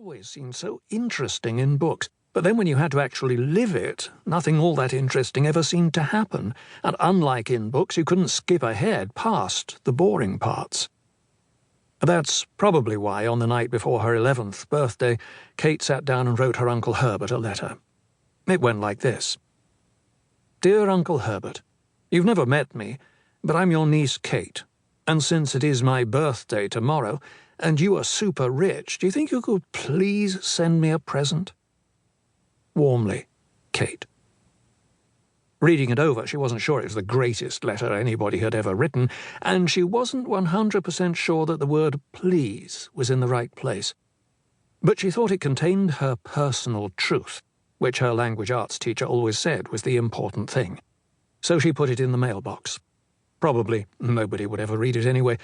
always seemed so interesting in books. But then when you had to actually live it, nothing all that interesting ever seemed to happen, and unlike in books, you couldn't skip ahead past the boring parts. That's probably why, on the night before her 11th birthday, Kate sat down and wrote her Uncle Herbert a letter. It went like this. Dear Uncle Herbert, you've never met me, but I'm your niece Kate, and since it is my birthday tomorrow, and you are super rich, do you think you could please send me a present? Warmly, Kate. Reading it over, she wasn't sure it was the greatest letter anybody had ever written, and she wasn't 100% sure that the word please was in the right place. But she thought it contained her personal truth, which her language arts teacher always said was the important thing. So she put it in the mailbox. Probably nobody would ever read it anyway,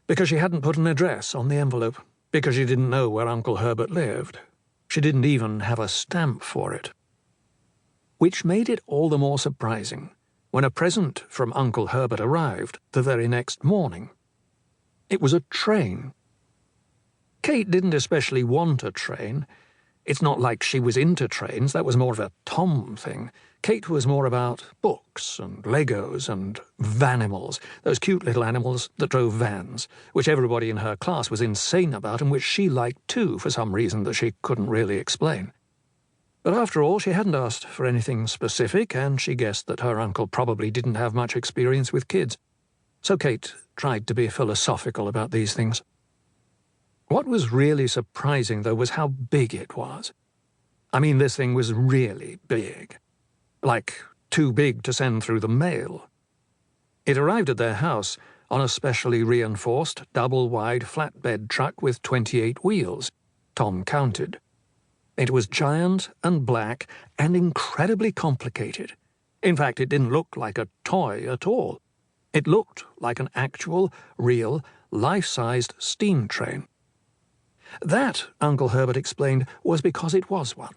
because she hadn't put an address on the envelope, because she didn't know where Uncle Herbert lived. She didn't even have a stamp for it. Which made it all the more surprising when a present from Uncle Herbert arrived the very next morning. It was a train. Kate didn't especially want a train. It's not like she was into trains, that was more of a Tom thing. Kate was more about books and Legos and vanimals, those cute little animals that drove vans, which everybody in her class was insane about and which she liked too for some reason that she couldn't really explain. But after all, she hadn't asked for anything specific, and she guessed that her uncle probably didn't have much experience with kids. So Kate tried to be philosophical about these things. What was really surprising, though, was how big it was. I mean, this thing was really big. Like, too big to send through the mail. It arrived at their house on a specially reinforced, double-wide flatbed truck with 28 wheels. Tom counted. It was giant and black and incredibly complicated. In fact, it didn't look like a toy at all. It looked like an actual, real, life-sized steam train. That, Uncle Herbert explained, was because it was one.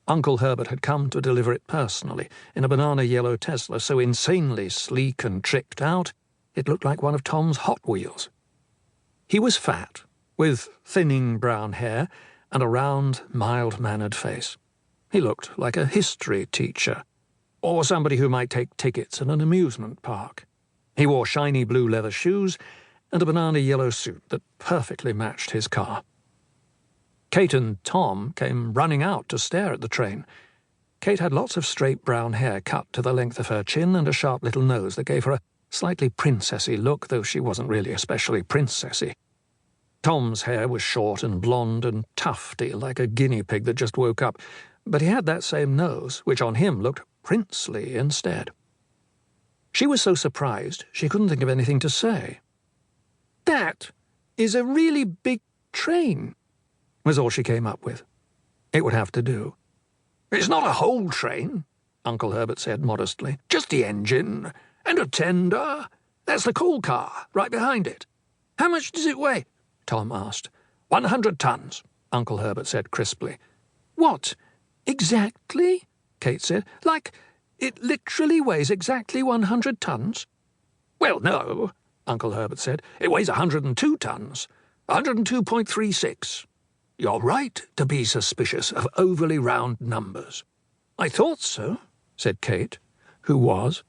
Uncle Herbert had come to deliver it personally, in a banana yellow Tesla so insanely sleek and tricked out, it looked like one of Tom's Hot Wheels. He was fat, with thinning brown hair, and a round, mild-mannered face. He looked like a history teacher, or somebody who might take tickets at an amusement park. He wore shiny blue leather shoes and a banana yellow suit that perfectly matched his car. Kate and Tom came running out to stare at the train. Kate had lots of straight brown hair cut to the length of her chin and a sharp little nose that gave her a slightly princessy look, though she wasn't really especially princessy. Tom's hair was short and blonde and tufty, like a guinea pig that just woke up, but he had that same nose, which on him looked princely instead. She was so surprised she couldn't think of anything to say. "That is a really big train," was all she came up with. It would have to do. "It's not a whole train," Uncle Herbert said modestly. "Just the engine and a tender. That's the coal car, right behind it." "How much does it weigh?" Tom asked. 100 tons, Uncle Herbert said crisply. "What? Exactly?" Kate said. "Like, it literally weighs exactly 100 tons?" "Well, no," Uncle Herbert said. "It weighs 102 tons. 102.36. You're right to be suspicious of overly round numbers." "I thought so," said Kate, who was.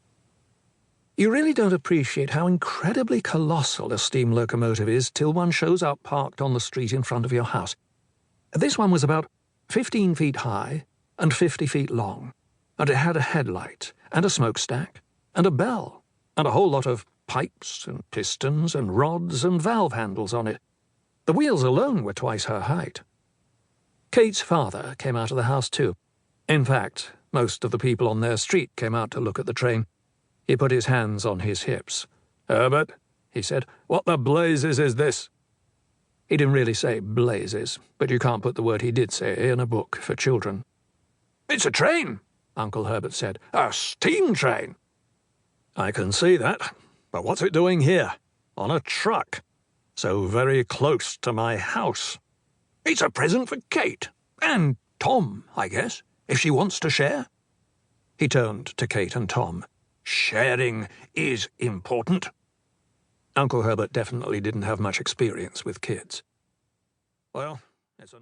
You really don't appreciate how incredibly colossal a steam locomotive is till one shows up parked on the street in front of your house. This one was about 15 feet high and 50 feet long, and it had a headlight and a smokestack and a bell and a whole lot of pipes and pistons and rods and valve handles on it. The wheels alone were twice her height. Kate's father came out of the house too. In fact, most of the people on their street came out to look at the train. He put his hands on his hips. "Herbert," he said, "what the blazes is this?" He didn't really say blazes, but you can't put the word he did say in a book for children. "It's a train," Uncle Herbert said. "A steam train." "I can see that, but what's it doing here? On a truck? So very close to my house." "It's a present for Kate. And Tom, I guess, if she wants to share." He turned to Kate and Tom. "Sharing is important." Uncle Herbert definitely didn't have much experience with kids. "Well, it's enough."